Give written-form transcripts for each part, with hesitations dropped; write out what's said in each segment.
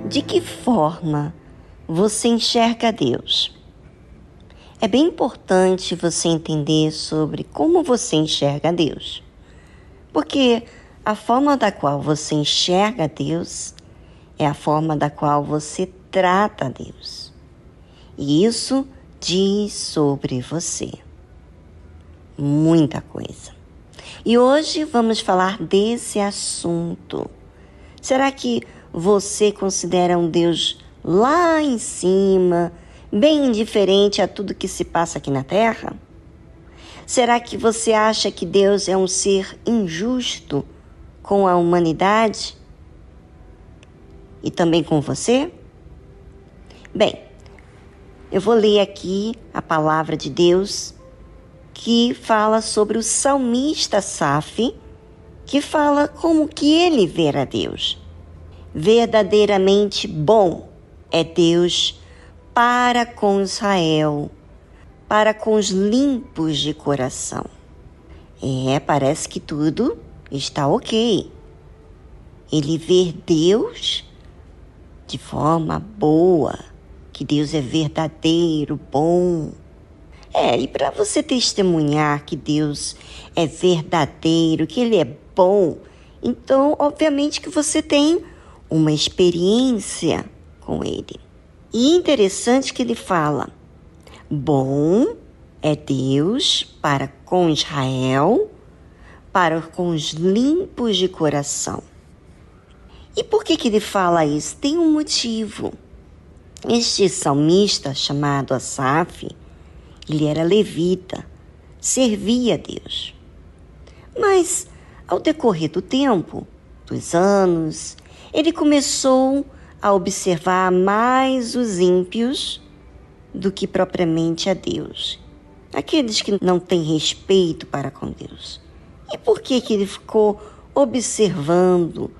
De que forma você enxerga Deus? É bem importante você entender sobre como você enxerga Deus. Porque a forma da qual você enxerga Deus é a forma da qual você trata Deus. E isso diz sobre você muita coisa. E hoje vamos falar desse assunto. Será que você considera um Deus lá em cima, bem indiferente a tudo que se passa aqui na Terra? Será que você acha que Deus é um ser injusto com a humanidade? E também com você? Bem, eu vou ler aqui a palavra de Deus que fala sobre o salmista Asaf, que fala como que ele vê a Deus. Verdadeiramente bom é Deus para com Israel, para com os limpos de coração. Parece que tudo está ok. Ele vê Deus de forma boa, que Deus é verdadeiro, bom. E para você testemunhar que Deus é verdadeiro, que Ele é bom, então, obviamente que você tem uma experiência com Ele. E interessante que ele fala, bom é Deus para com Israel, para com os limpos de coração. E por que ele fala isso? Tem um motivo. Este salmista chamado Asaf, ele era levita, servia a Deus. Mas, ao decorrer do tempo, dos anos, ele começou a observar mais os ímpios do que propriamente a Deus. Aqueles que não têm respeito para com Deus. E por que ele ficou observando,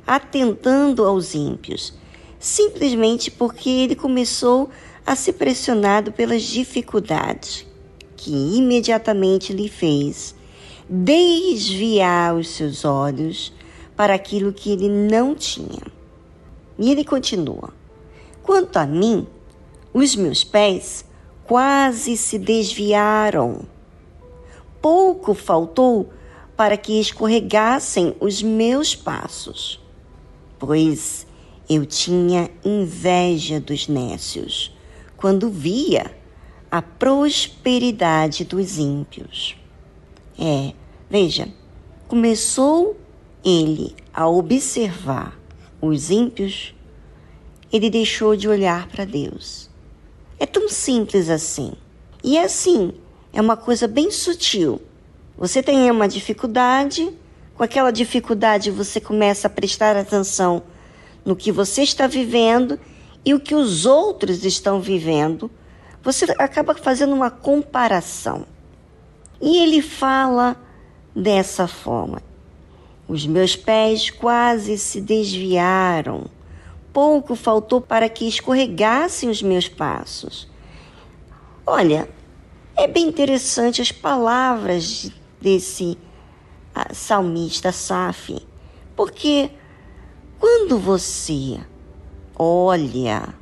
atentando aos ímpios? Simplesmente porque ele começou a ser pressionado pelas dificuldades, que imediatamente lhe fez desviar os seus olhos para aquilo que ele não tinha. E ele continua, quanto a mim, os meus pés quase se desviaram. Pouco faltou para que escorregassem os meus passos, pois eu tinha inveja dos nécios, quando via a prosperidade dos ímpios. Veja, começou ele a observar os ímpios, ele deixou de olhar para Deus. É tão simples assim. E assim, é uma coisa bem sutil. Você tem uma dificuldade, com aquela dificuldade você começa a prestar atenção no que você está vivendo e o que os outros estão vivendo. Você acaba fazendo uma comparação. E ele fala dessa forma. Os meus pés quase se desviaram. Pouco faltou para que escorregassem os meus passos. Olha, é bem interessante as palavras desse salmista Asaf, porque quando você olha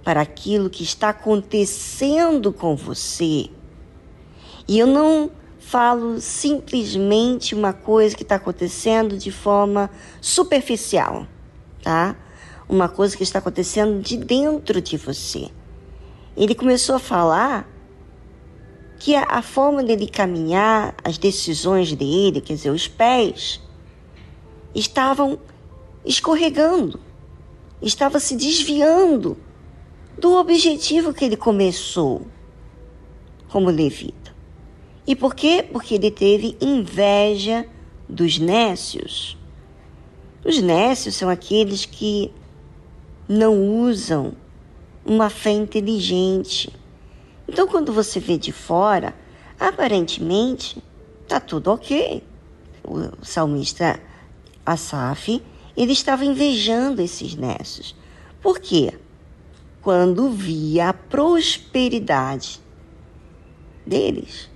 para aquilo que está acontecendo com você, e eu não falo simplesmente uma coisa que está acontecendo de forma superficial, tá? Uma coisa que está acontecendo de dentro de você. Ele começou a falar que a forma dele caminhar, as decisões dele, quer dizer, os pés, estavam escorregando, estava se desviando do objetivo que ele começou como levita. E por quê? Porque ele teve inveja dos nécios. Os nécios são aqueles que não usam uma fé inteligente. Então, quando você vê de fora, aparentemente, está tudo ok. O salmista Asaf, ele estava invejando esses nécios. Por quê? Quando via a prosperidade deles,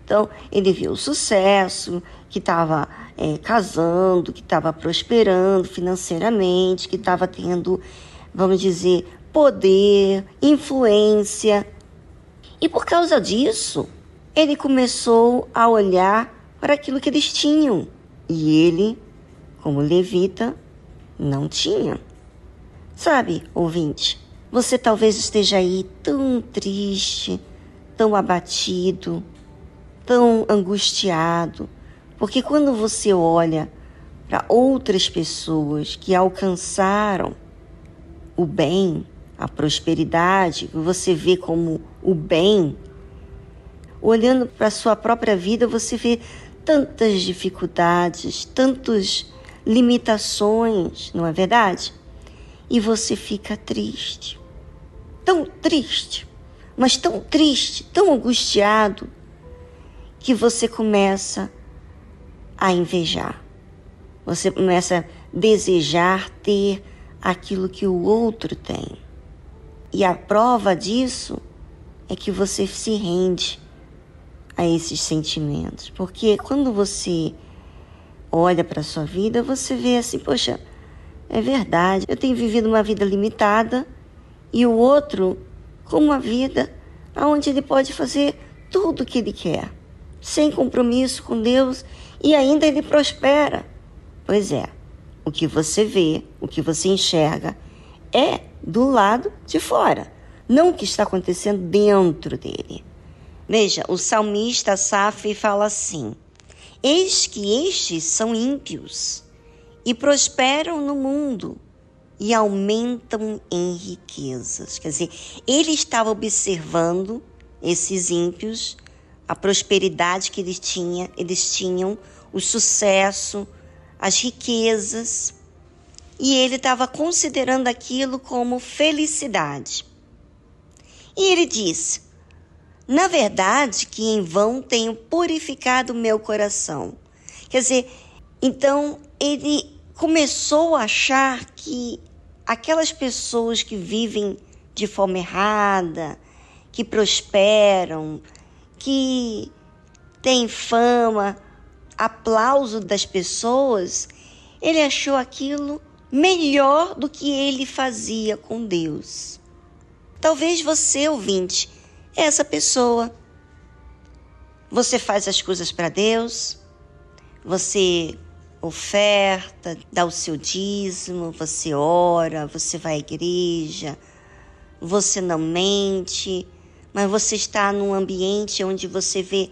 Então, ele viu o sucesso, que estava casando, que estava prosperando financeiramente, que estava tendo, vamos dizer, poder, influência. E por causa disso, ele começou a olhar para aquilo que eles tinham. E ele, como levita, não tinha. Sabe, ouvinte, você talvez esteja aí tão triste, tão abatido, tão angustiado, porque quando você olha para outras pessoas que alcançaram o bem, a prosperidade, que você vê como o bem, olhando para a sua própria vida, você vê tantas dificuldades, tantas limitações, não é verdade? E você fica triste, mas tão triste, tão angustiado, que você começa a invejar. Você começa a desejar ter aquilo que o outro tem. E a prova disso é que você se rende a esses sentimentos. Porque quando você olha para a sua vida, você vê assim, poxa, é verdade, eu tenho vivido uma vida limitada e o outro com uma vida onde ele pode fazer tudo o que ele quer, sem compromisso com Deus, e ainda ele prospera. Pois é, o que você vê, o que você enxerga é do lado de fora, não o que está acontecendo dentro dele. Veja, o salmista Asaf fala assim: eis que estes são ímpios e prosperam no mundo e aumentam em riquezas. Quer dizer, ele estava observando esses ímpios, a prosperidade que eles tinham, o sucesso, as riquezas, e ele estava considerando aquilo como felicidade. E ele disse: na verdade que em vão tenho purificado o meu coração. Quer dizer, então ele começou a achar que aquelas pessoas que vivem de forma errada, que prosperam, que têm fama, aplauso das pessoas, ele achou aquilo melhor do que ele fazia com Deus. Talvez você, ouvinte, é essa pessoa. Você faz as coisas para Deus, você oferta, dá o seu dízimo, você ora, você vai à igreja, você não mente, mas você está num ambiente onde você vê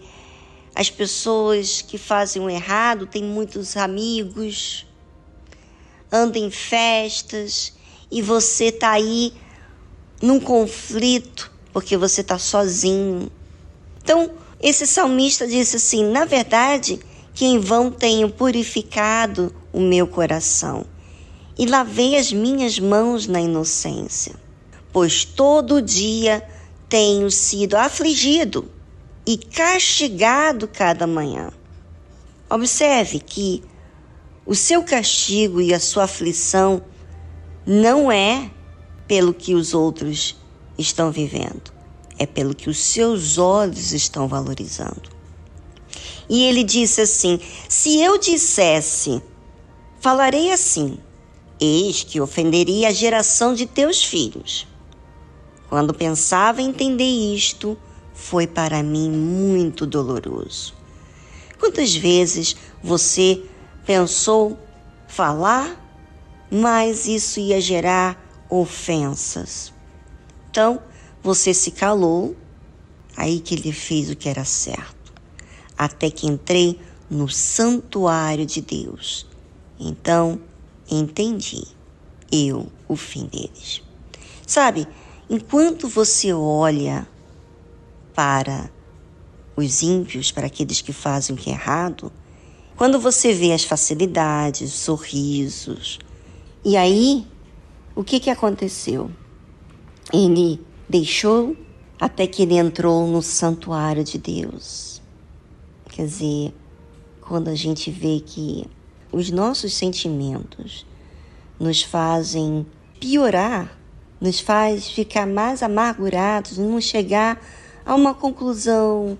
as pessoas que fazem o errado, tem muitos amigos, anda em festas e você está aí num conflito porque você está sozinho. Então, esse salmista disse assim: na verdade, que em vão tenho purificado o meu coração e lavei as minhas mãos na inocência, pois todo dia tenho sido afligido e castigado cada manhã. Observe que o seu castigo e a sua aflição não é pelo que os outros estão vivendo, é pelo que os seus olhos estão valorizando. E ele disse assim: se eu dissesse, falarei assim, eis que ofenderia a geração de teus filhos. Quando pensava em entender isto, foi para mim muito doloroso. Quantas vezes você pensou falar, mas isso ia gerar ofensas? Então, você se calou, aí que ele fez o que era certo. Até que entrei no santuário de Deus. Então, entendi o fim deles. Sabe, enquanto você olha para os ímpios, para aqueles que fazem o que é errado, quando você vê as facilidades, os sorrisos, e aí, o que aconteceu? Ele deixou até que ele entrou no santuário de Deus. Quer dizer, quando a gente vê que os nossos sentimentos nos fazem piorar, nos faz ficar mais amargurados, não chegar a uma conclusão,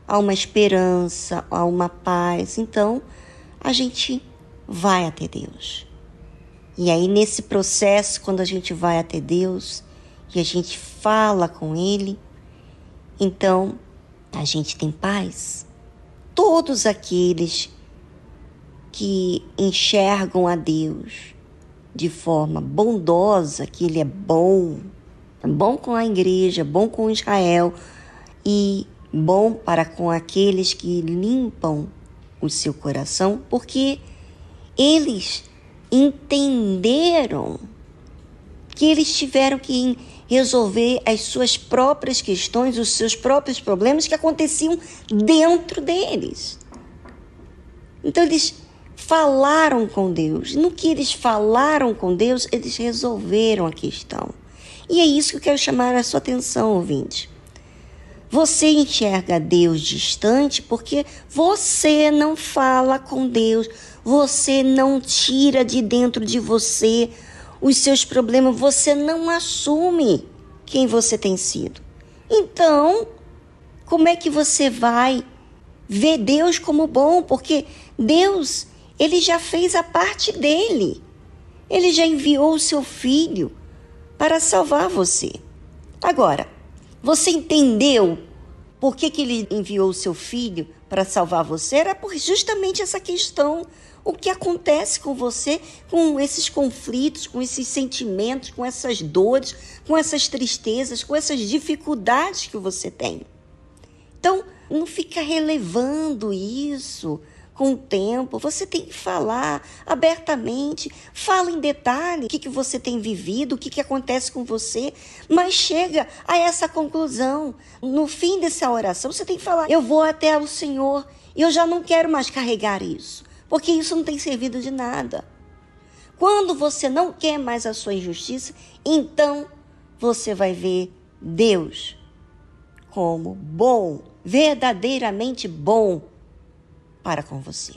há uma esperança, há uma paz. Então, a gente vai até Deus. E aí, nesse processo, quando a gente vai até Deus e a gente fala com Ele, então a gente tem paz. Todos aqueles que enxergam a Deus de forma bondosa, que Ele é bom com a igreja, bom com Israel e bom para com aqueles que limpam o seu coração, porque eles entenderam que eles tiveram que resolver as suas próprias questões, os seus próprios problemas que aconteciam dentro deles. Então eles falaram com Deus. No que eles falaram com Deus, eles resolveram a questão. E é isso que eu quero chamar a sua atenção, ouvinte. Você enxerga Deus distante porque você não fala com Deus, você não tira de dentro de você os seus problemas, você não assume quem você tem sido. Então, como é que você vai ver Deus como bom? Porque Deus, Ele já fez a parte dele. Ele já enviou o seu Filho para salvar você. Agora, você entendeu por que Ele enviou o seu Filho para salvar você? Era por justamente essa questão. O que acontece com você, com esses conflitos, com esses sentimentos, com essas dores, com essas tristezas, com essas dificuldades que você tem. Então, não fica relevando isso com o tempo. Você tem que falar abertamente, fala em detalhe o que você tem vivido, o que acontece com você, mas chega a essa conclusão. No fim dessa oração, você tem que falar: eu vou até o Senhor e eu já não quero mais carregar isso, porque isso não tem servido de nada. Quando você não quer mais a sua injustiça, então você vai ver Deus como bom, verdadeiramente bom para com você.